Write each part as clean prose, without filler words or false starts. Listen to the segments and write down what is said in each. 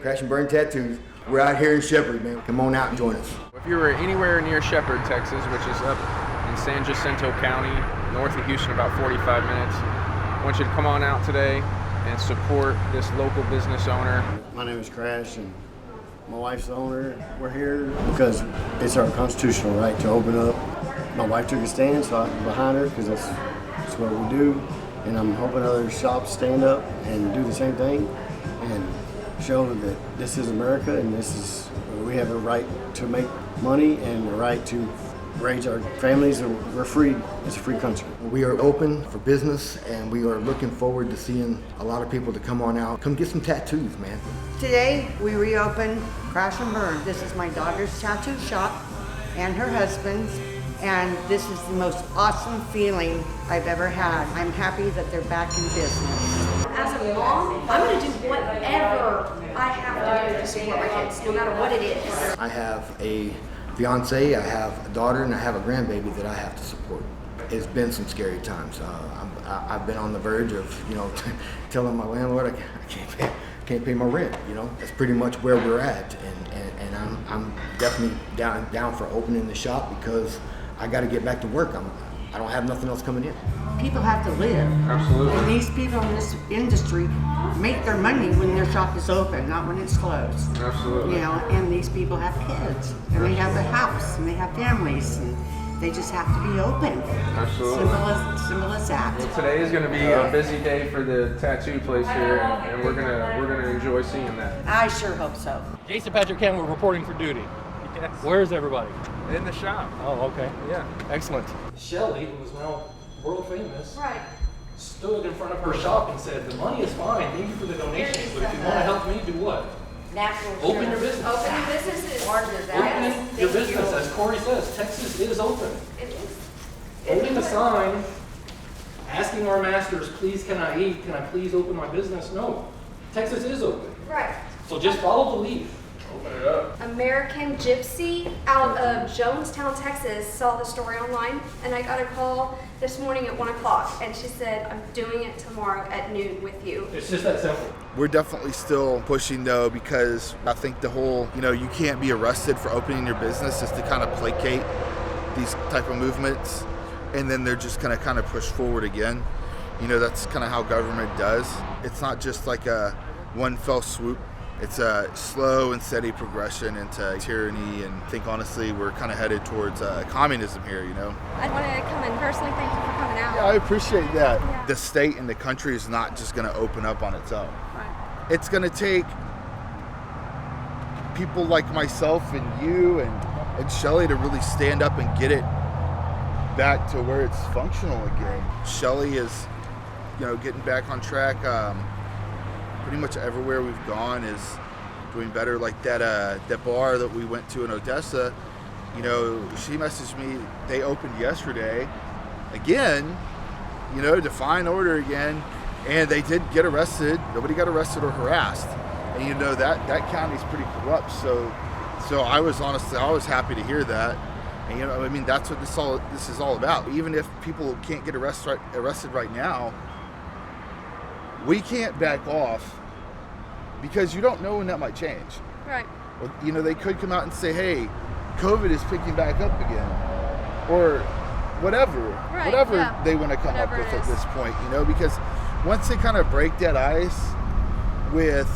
Crash and Burn Tattoos. We're out here in Shepherd, man. Come on out and join us. If you were anywhere near Shepherd, Texas, which is up in San Jacinto County, north of Houston, about 45 minutes, I want you to come on out today and support this local business owner. My name is Crash, and my wife's the owner. We're here because it's our constitutional right to open up. My wife took a stand, so I'm behind her because that's what we do. And I'm hoping other shops stand up and do the same thing and show that this is America and we have a right to make money and a right to raise our families, and we're free. It's a free country. We are open for business, and we are looking forward to seeing a lot of people to come on out. Come get some tattoos, man. Today, we reopen Crash and Burn. This is my daughter's tattoo shop and her husband's, and this is the most awesome feeling I've ever had. I'm happy that they're back in business. As a mom, I'm going to do whatever I have to do to support my kids, no matter what it is. I have a fiance, I have a daughter, and I have a grandbaby that I have to support. It's been some scary times. I've been on the verge of, telling my landlord I can't pay my rent. That's pretty much where we're at, and I'm definitely down for opening the shop because I got to get back to work. I don't have nothing else coming in. People have to live. Absolutely. And these people in this industry make their money when their shop is open, not when it's closed. Absolutely. And these people have kids, and they have a house, and they have families, and they just have to be open. Absolutely. Simple as that. Well, today is going to be a busy day for the tattoo place here, and we're gonna enjoy seeing that. I sure hope so. Jason Patrick Campbell reporting for duty. Yes. Where's everybody? In the shop. Oh, okay. Yeah. Excellent. Shelly, who is now world famous, Right. stood in front of her shop and said, "The money is fine. Thank you for the donations, but if you want to help me, do what? Natural Open your business. Open your businesses. Oranges, Open your business, as Kory says. Texas is open. It is. Holding a sign, asking our masters, please can I eat? Can I please open my business? No. Texas is open. Right. So just follow the lead. Open it up. American Gypsy out of Jonestown, Texas, saw the story online, and I got a call this morning at 1 o'clock, and she said, I'm doing it tomorrow at noon with you. It's just that simple. We're definitely still pushing though, because I think the whole, you can't be arrested for opening your business just to kind of placate these type of movements, and then they're just gonna kind of push forward again. That's kind of how government does. It's not just like a one fell swoop. It's a slow and steady progression into tyranny, and I think honestly we're kind of headed towards communism here, I want to come and personally thank you for coming out. Yeah, I appreciate that. Yeah. The state and the country is not just going to open up on its own. Right. It's going to take people like myself and you and Shelly to really stand up and get it back to where it's functional again. Shelly is, getting back on track. Pretty much everywhere we've gone is doing better. Like that bar that we went to in Odessa, she messaged me, they opened yesterday again, defying order again, and they did get arrested. Nobody got arrested or harassed, and that county's pretty corrupt. So I was happy to hear that, and that's what this is all about. Even if people can't get arrested right now, we can't back off, because you don't know when that might change. Right. Well, they could come out and say, hey, COVID is picking back up again, or whatever Yeah. they want to come Whatever up with it at is. this point, because once they kind of break that ice with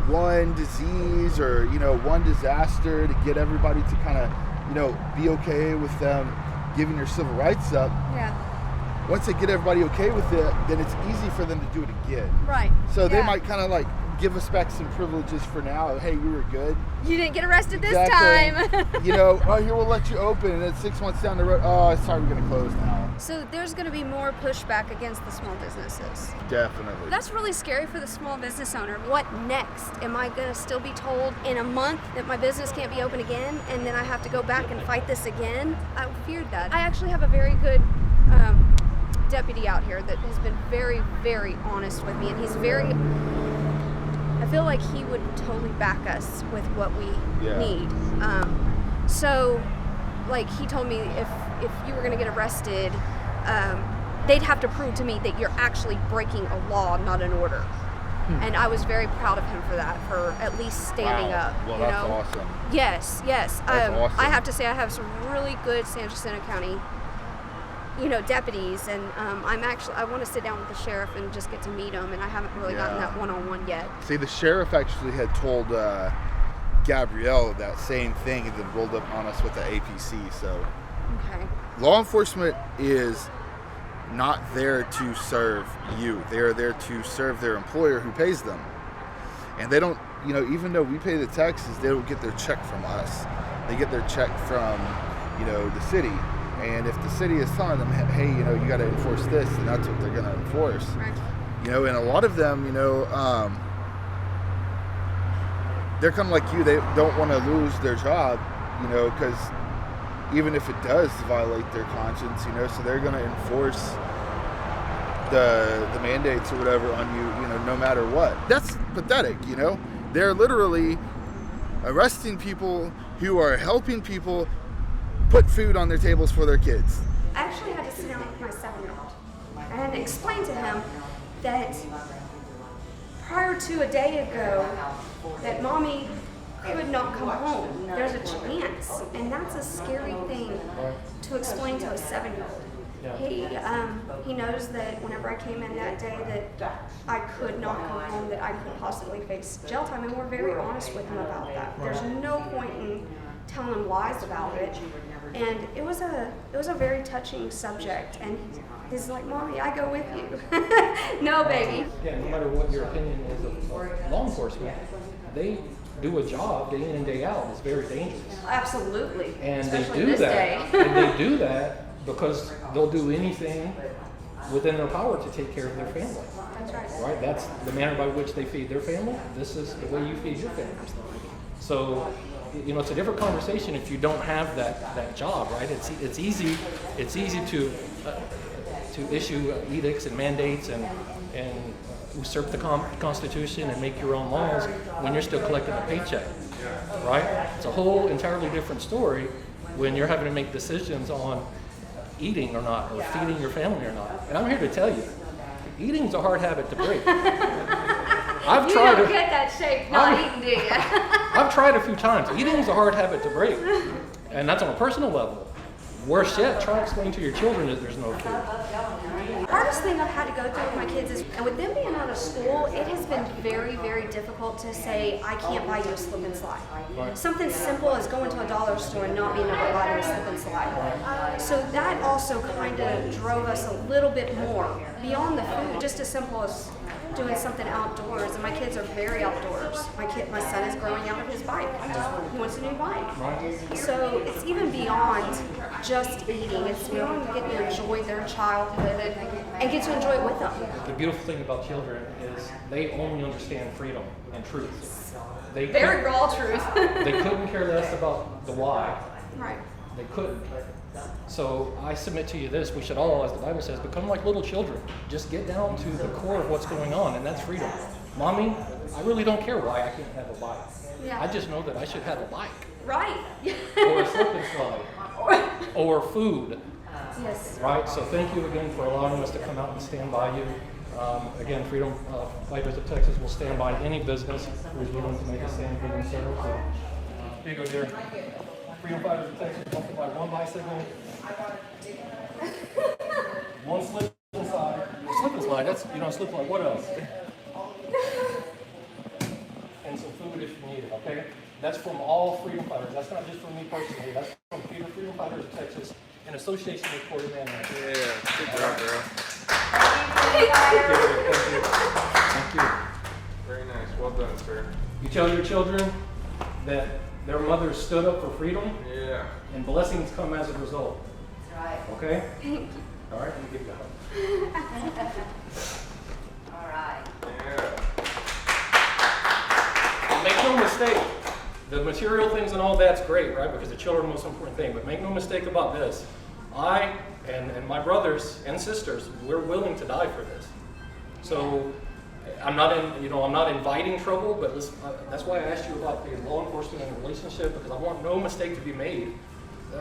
one disease or, one disaster to get everybody to kind of, be okay with them giving your civil rights up. Yeah. Once they get everybody okay with it, then it's easy for them to do it again. Right. So they Yeah. might kind of give us back some privileges for now. Hey, you were good. You didn't get arrested this Exactly. time. Here, we'll let you open, and then 6 months down the road, oh, sorry, we're going to close now. So there's going to be more pushback against the small businesses. Definitely. That's really scary for the small business owner. What next? Am I going to still be told in a month that my business can't be open again, and then I have to go back and fight this again? I feared that. I actually have a very good deputy out here that has been very, very honest with me, and he's very... I feel like he would totally back us with what we need. So, he told me if you were going to get arrested, they'd have to prove to me that you're actually breaking a law, not an order. And I was very proud of him for that, for at least standing Wow. up. Well, you that's know? awesome. Yes, yes. That's awesome. I have to say I have some really good San Jacinto County, deputies, and I want to sit down with the sheriff and just get to meet him, and I haven't really gotten Yeah. that one-on-one yet. See, the sheriff actually had told Gabrielle that same thing and then rolled up on us with the APC. So Okay. law enforcement is not there to serve you. They are there to serve their employer who pays them. And they don't, even though we pay the taxes, they don't get their check from us. They get their check from, the city. And if the city is telling them, hey, you got to enforce this, then that's what they're going to enforce. Right. And a lot of them, they're kind of like you. They don't want to lose their job, because even if it does violate their conscience, so they're going to enforce the mandates or whatever on you, no matter what. That's pathetic, They're literally arresting people who are helping people put food on their tables for their kids. I actually had to sit down with my 7-year-old and explain to him that prior to a day ago, that mommy could not come home. There's a chance, and that's a scary thing to explain to a 7-year-old. He knows that whenever I came in that day that I could not come home, that I could possibly face jail time, and we're very honest with him about that. There's no point in telling him lies about it. And it was a very touching subject, and he's like, "Mommy, I go with you." No, baby. Yeah, no matter what your opinion is of law enforcement, they do a job day in and day out. It's very dangerous. Absolutely. And especially they do this that. day. And they do that because they'll do anything within their power to take care of their family. That's right. Right? That's the manner by which they feed their family. This is the way you feed your family. So, it's a different conversation if you don't have that job, right? It's easy to issue edicts and mandates and usurp the Constitution and make your own laws when you're still collecting a paycheck, right? It's a whole entirely different story when you're having to make decisions on eating or not, or feeding your family or not. And I'm here to tell you, eating's a hard habit to break. I've You tried don't it. get that shape not eating, do you? I've tried a few times. Eating's a hard habit to break, and that's on a personal level. Worse yet, try to explain to your children that there's no food. The hardest thing I've had to go through with my kids is, and with them being out of school, it has been very, very difficult to say, I can't buy you a slip and slide. Right. Something simple as going to a dollar store and not being able to buy them a slip and slide. So that also kind of drove us a little bit more beyond the food, just as simple as doing something outdoors, and my kids are very outdoors. My son is growing out of his bike. He wants a new bike. Right. So it's even beyond just eating. It's beyond getting to enjoy their childhood and get to enjoy it with them. The beautiful thing about children is they only understand freedom and truth. They Very couldn't- raw truth. They couldn't care less about the why. Right. They couldn't. So I submit to you this, we should all, as the Bible says, become like little children. Just get down to the core of what's going on, and that's freedom. Mommy, I really don't care why I can't have a bike. Yeah. I just know that I should have a bike. Right. Or a slip and slide. Or food. Yes. Right? So thank you again for allowing us to come out and stand by you. Again, Freedom Fighters of Texas will stand by any business who's willing to make a stand for themselves. So, here you go, dear. Freedom Fighters of Texas will buy one bicycle, one slip and slide. Slip and slide, that's, slip and slide, what else? And some food if you need it, okay? That's from all Freedom Fighters. That's not just from me personally. That's from Freedom Fighters of Texas in association with Kory Man. Yeah, good job, girl. Thank you. Very nice. Well done, sir. You tell your children that their mothers stood up for freedom, Yeah. and blessings come as a result. Right. Okay? All right, let me give you a hug. All right. Yeah. Make no mistake, the material things and all that's great, right? Because the children are the most important thing. But make no mistake about this. I and my brothers and sisters, we're willing to die for this. So I'm not inviting trouble, but that's why I asked you about the law enforcement and the relationship, because I want no mistake to be made.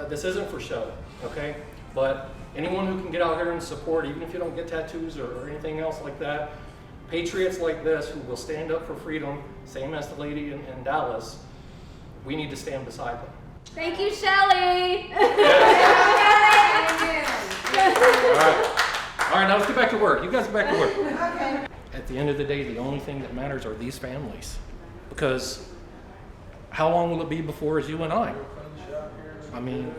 This isn't for show, okay? But anyone who can get out here and support, even if you don't get tattoos or anything else like that, patriots like this who will stand up for freedom, same as the lady in Dallas, we need to stand beside them. Thank you, Shelly. All right, now let's get back to work. You guys get back to work. Okay. At the end of the day, the only thing that matters are these families. Because how long will it be before it's you and I? I mean,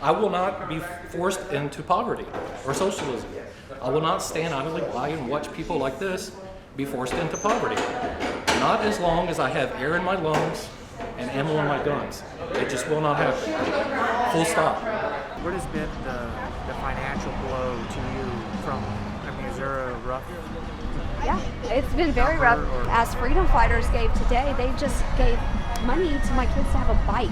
I will not be forced into poverty or socialism. I will not stand idly by and watch people like this be forced into poverty. Not as long as I have air in my lungs and ammo in my guns. It just will not happen. Full stop. What has been the financial blow to you from, I mean, is there a rough? Yeah, it's been very rough. As freedom fighters gave today, they just gave money to my kids to have a bike.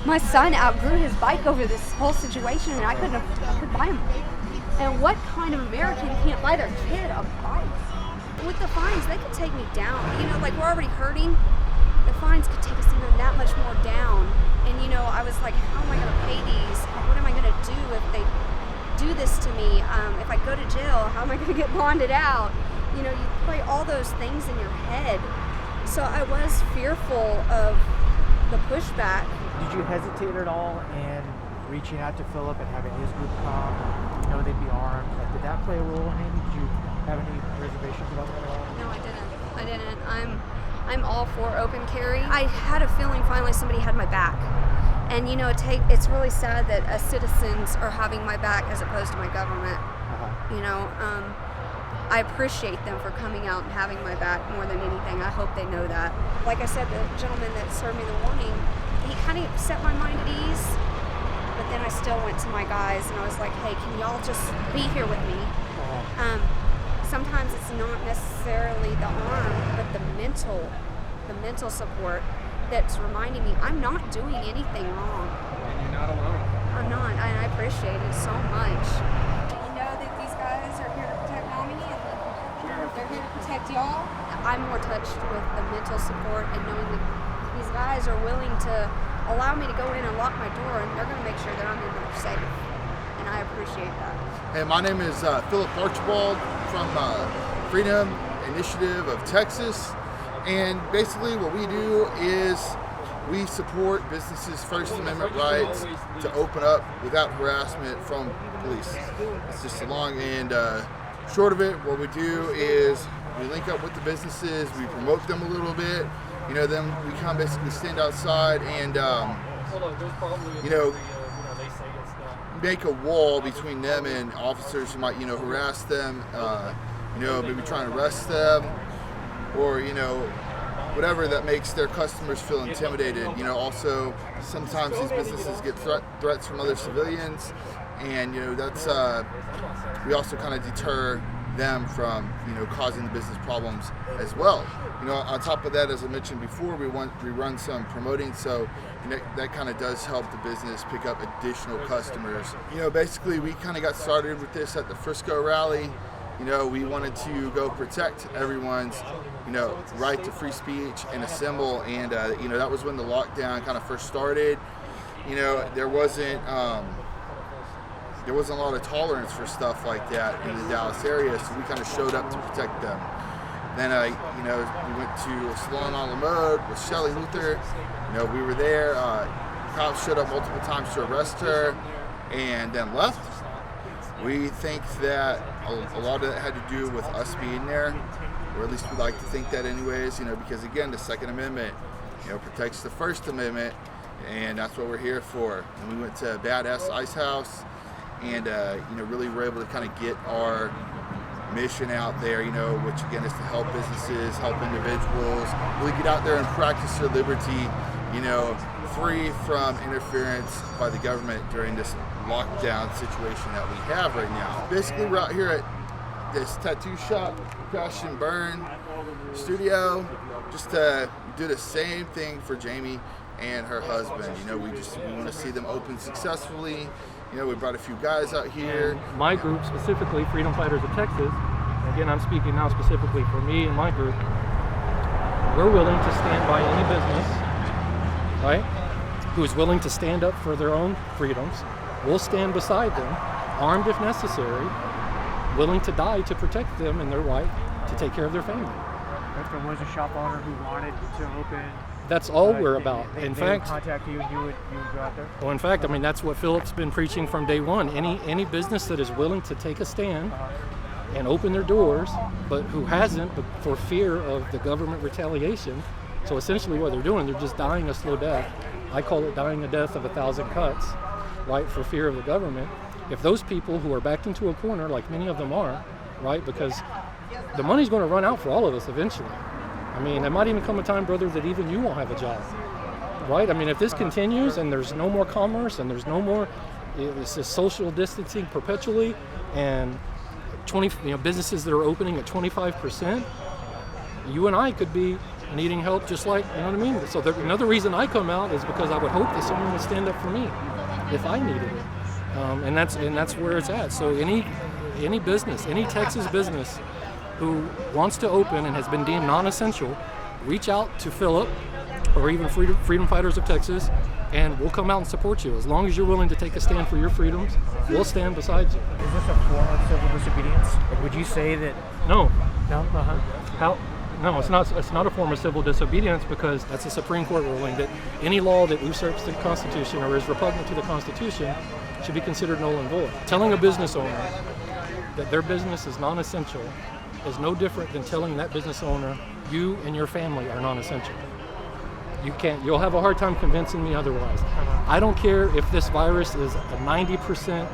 My son outgrew his bike over this whole situation, and I could buy him. And what kind of American can't buy their kid a bike? With the fines, they could take me down. You know, like we're already hurting. The fines could take us even that much more down. And you know, I was like, how am I going to pay these? What am I going to do if they do this to me? If I go to jail, how am I going to get bonded out? You know, you play all those things in your head. So I was fearful of the pushback. Did you hesitate at all in reaching out to Philip and having his group come? You know they'd be armed. Like, did that play a role in anything? Did you have any reservations about that at all? No, I didn't. I'm all for open carry. I had a feeling finally somebody had my back. And you know, it's really sad that citizens are having my back as opposed to my government. You know, I appreciate them for coming out and having my back more than anything. I hope they know that. Like I said, the gentleman that served me the warning, he kind of set my mind at ease. But then I still went to my guys and I was like, hey, can y'all just be here with me? Sometimes it's not necessarily the arm, but the mental support that's reminding me I'm not doing anything wrong. And you're not alone. I'm not, and I appreciate it so much. You know that these guys are here to protect mommy and they're here to protect y'all. I'm more touched with the mental support and knowing that these guys are willing to allow me to go in and lock my door and they're going to make sure that I'm in there safe. And I appreciate that. Hey, my name is Philip Archibald from Freedom Initiative of Texas. And basically what we do is we support businesses' First Amendment rights to open up without harassment from police. It's just the long and short of it. What we do is we link up with the businesses, we promote them a little bit. You know, then we kind of basically stand outside and, you know, make a wall between them and officers who might, you know, harass them, you know, maybe trying to arrest them, or, you know, whatever that makes their customers feel intimidated. You know, also sometimes these businesses get threats from other civilians, and, you know, that's, we also kind of deter them from, you know, causing the business problems as well. You know, on top of that, as I mentioned before, we run some promoting, so you know, that kind of does help the business pick up additional customers. You know, basically we kind of got started with this at the Frisco rally. You know, we wanted to go protect everyone's, you know, right to free speech and assemble, and you know, that was when the lockdown kind of first started. You know, there wasn't a lot of tolerance for stuff like that in the Dallas area, so we kind of showed up to protect them. Then, you know, we went to Salon on La Mode with Shelley Luther. You know, we were there. Cops showed up multiple times to arrest her and then left. We think that a lot of that had to do with us being there, or at least we like to think that anyways, you know, because again, the Second Amendment, you know, protects the First Amendment, and that's what we're here for. And we went to Badass Ice House, and you know, really were able to kind of get our mission out there, you know, which again is to help businesses, help individuals, really get out there and practice their liberty, you know, free from interference by the government during this lockdown situation that we have right now. Basically, we're out here at this tattoo shop, Crash and Burn studio, just to do the same thing for Jamie and her husband. You know, we want to see them open successfully. You know, we brought a few guys out here. My group, specifically Freedom Fighters of Texas, again, I'm speaking now specifically for me and my group, we're willing to stand by any business, right, who is willing to stand up for their own freedoms. We'll stand beside them, armed if necessary, willing to die to protect them and their right to take care of their family. If there was a shop owner who wanted to open, That's all we're about. They would contact you and you would go out there? Well, in fact, I mean, that's what Philip's been preaching from day one. Any business that is willing to take a stand and open their doors, but who hasn't, but for fear of the government retaliation. So essentially what they're doing, they're just dying a slow death. I call it dying a death of 1,000 cuts, right, for fear of the government. If those people who are backed into a corner, like many of them are, right, because the money's going to run out for all of us eventually. I mean, there might even come a time, brother, that even you won't have a job, right? I mean, if this continues and there's no more commerce and there's no more, it's just social distancing perpetually, and businesses that are opening at 25%, you and I could be needing help just like, you know what I mean? So another reason I come out is because I would hope that someone would stand up for me if I needed it. And that's where it's at. So any business, any Texas business who wants to open and has been deemed non-essential, reach out to Philip or even Freedom Fighters of Texas, and we'll come out and support you. As long as you're willing to take a stand for your freedoms, we'll stand beside you. Is this a form of civil disobedience? Like, would you say that? No. No? How? No, it's not. It's not a form of civil disobedience, because that's a Supreme Court ruling that any law that usurps the Constitution or is repugnant to the Constitution should be considered null and void. Telling a business owner that their business is non-essential is no different than telling that business owner you and your family are non-essential. You'll have a hard time convincing me otherwise. I don't care if this virus is a 90%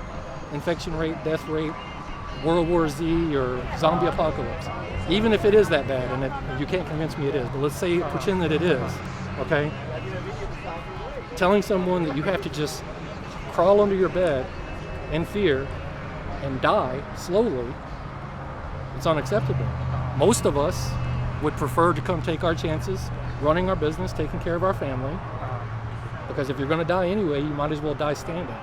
infection rate, death rate, World War Z or zombie apocalypse. Even if it is that bad, and you can't convince me it is, but let's say, pretend that it is, okay? Telling someone that you have to just crawl under your bed in fear and die slowly, it's unacceptable. Most of us would prefer to come take our chances running our business, taking care of our family, because if you're going to die anyway, you might as well die standing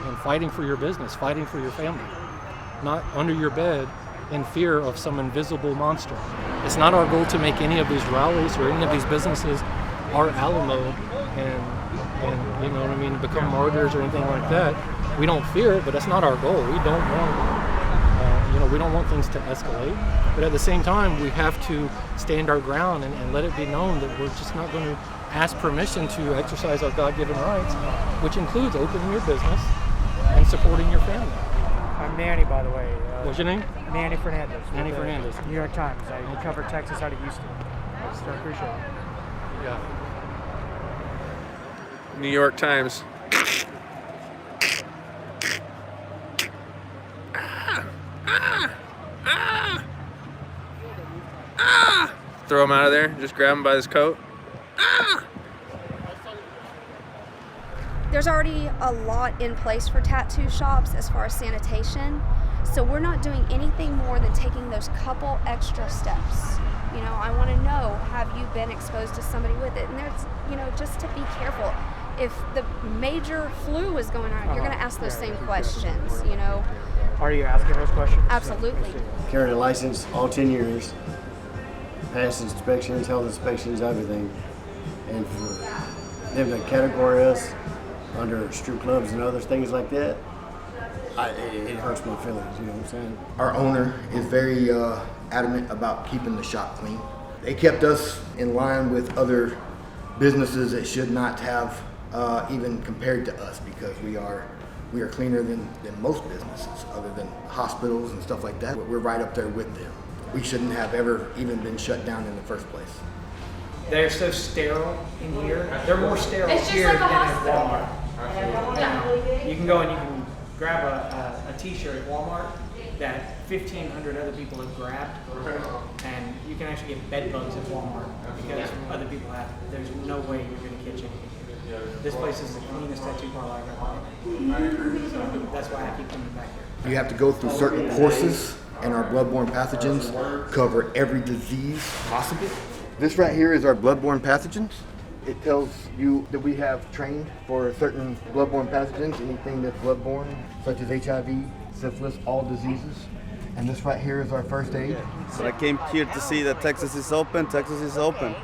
and fighting for your business, fighting for your family, not under your bed in fear of some invisible monster. It's not our goal to make any of these rallies or any of these businesses our Alamo and you know what I mean, become martyrs or anything like that. We don't fear it, but that's not our goal. We don't want, we don't want things to escalate. But at the same time, we have to stand our ground and let it be known that we're just not going to ask permission to exercise our God-given rights, which includes opening your business and supporting your family. I'm Manny, by the way. What's your name? Manny Fernandez. Manny Fernandez. New York Times. I cover Texas out of Houston. So I appreciate it. Yeah. New York Times. Throw him out of there. Just grab him by his coat. There's already a lot in place for tattoo shops as far as sanitation. So we're not doing anything more than taking those couple extra steps. I want to know, have you been exposed to somebody with it? And there's, just to be careful. If the major flu is going on, you're going to ask those same questions, Are you asking those questions? Absolutely. Carried a license all 10 years, passed inspections, health inspections, everything. And for them to categorize us under strip clubs and other things like that, it hurts my feelings, you know what I'm saying? Our owner is very adamant about keeping the shop clean. They kept us in line with other businesses that should not have even compared to us, because we are cleaner than most businesses other than hospitals and stuff like that. We're right up there with them. We shouldn't have ever even been shut down in the first place. They're so sterile in here. They're more sterile here like than at Walmart. You can go and you can grab a t-shirt at Walmart that 1,500 other people have grabbed, and you can actually get bed bugs at Walmart because other people have it. There's no way you're going to catch anything. This place is the cleanest tattoo parlor I've ever been. So that's why I keep coming back here. You have to go through certain courses, and our bloodborne pathogens cover every disease possible. This right here is our bloodborne pathogens. It tells you that we have trained for certain bloodborne pathogens, anything that's bloodborne, such as HIV, syphilis, all diseases. And this right here is our first aid. So I came here to see that Texas is open. Texas is open.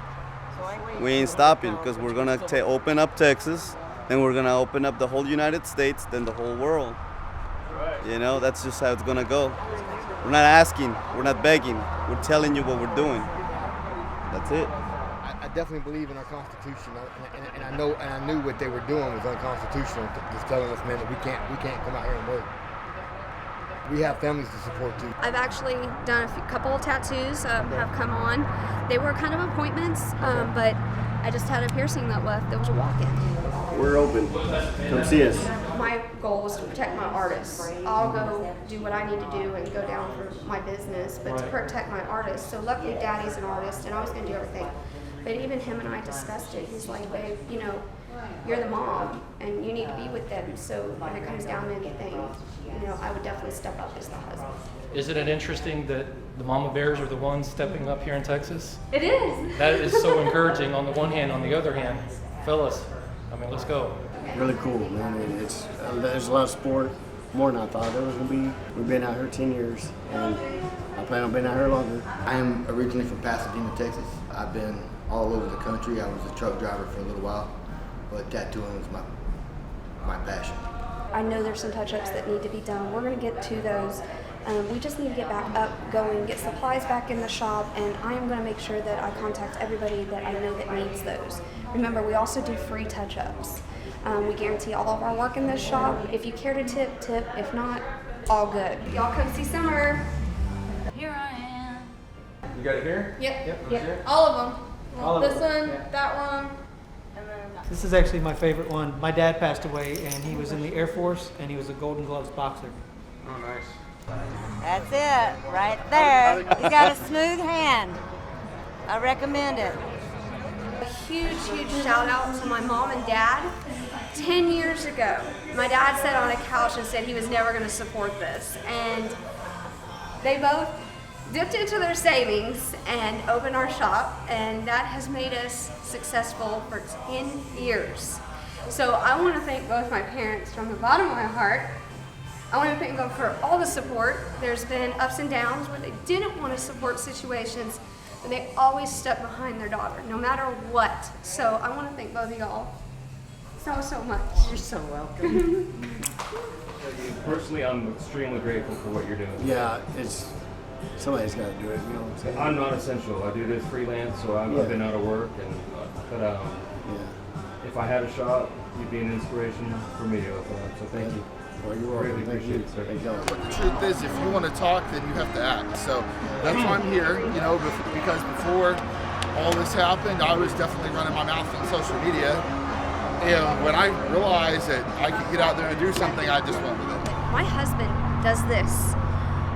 We ain't stopping, because we're gonna open up Texas, then we're gonna open up the whole United States, then the whole world. That's just how it's gonna go. We're not asking, we're not begging, we're telling you what we're doing. That's it. I definitely believe in our Constitution, and I know, and I knew what they were doing was unconstitutional. Just telling us, man, that we can't come out here and work. We have families to support too. I've actually done a couple of tattoos have come on. They were kind of appointments, but I just had a piercing that left. There was a walk-in. We're open. Come see us. My goal was to protect my artists. I'll go do what I need to do and go down for my business, but to protect my artists. So luckily Daddy's an artist and I was going to do everything. But even him and I discussed it. He's like, babe, you know, you're the mom and you need to be with them. So when it comes down to anything, you know, I would definitely step up as the husband. Isn't it interesting that the mama bears are the ones stepping up here in Texas? It is. That is so encouraging on the one hand. On the other hand, fellas, I mean, let's go. Really cool, man. It's there's a lot of support, more than I thought there was gonna be. We've been out here 10 years, and I plan on being out here longer. I am originally from Pasadena, Texas. I've been all over the country. I was a truck driver for a little while, but tattooing was my passion. I know there's some touch-ups that need to be done. We're going to get to those. We just need to get back up, going, get supplies back in the shop, and I am going to make sure that I contact everybody that I know that needs those. Remember, we also do free touch-ups. We guarantee all of our work in this shop. If you care to tip, tip. If not, all good. Y'all come see Summer. Here I am. You got it here? Yep. All of them. All of this them. one, that one. This is actually my favorite one. My dad passed away, and he was in the Air Force, and he was a Golden Gloves boxer. Oh, nice. That's it, right there. He's got a smooth hand. I recommend it. A huge shout out to my mom and dad. 10 years ago, my dad sat on a couch and said he was never going to support this. And they both dipped into their savings and opened our shop, and that has made us successful for 10 years. So I want to thank both my parents from the bottom of my heart. I want to thank them for all the support. There's been ups and downs where they didn't want to support situations, but they always stuck behind their daughter, no matter what. So I want to thank both of y'all so much. You're so welcome. Personally, I'm extremely grateful for what you're doing. Yeah, somebody's got to do it. You know what I'm saying? I'm not essential. I do this freelance, so I've been out of work, but if I had a shop, you'd be an inspiration for me. So thank you. Well, you're welcome. Really Thank you. appreciate it, sir. Thank y'all. But the truth is, if you want to talk, then you have to act. So that's why I'm here, you know, because before all this happened, I was definitely running my mouth on social media. And when I realized that I could get out there and do something, I just went with it. My husband does this.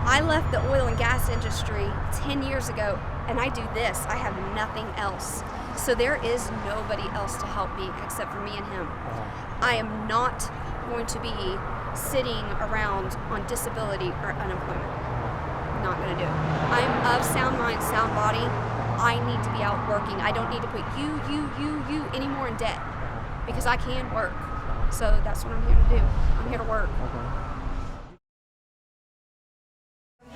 I left the oil and gas industry 10 years ago, and I do this. I have nothing else. So there is nobody else to help me except for me and him. I am not going to be sitting around on disability or unemployment. Not going to do it. I'm of sound mind, sound body. I need to be out working. I don't need to put you anymore in debt because I can work. So that's what I'm here to do. I'm here to work.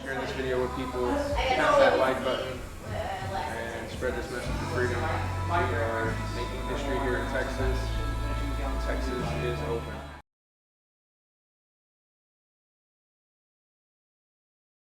Share this video with people, hit that like button, and spread this message of freedom. We are making history here in Texas. Texas is open.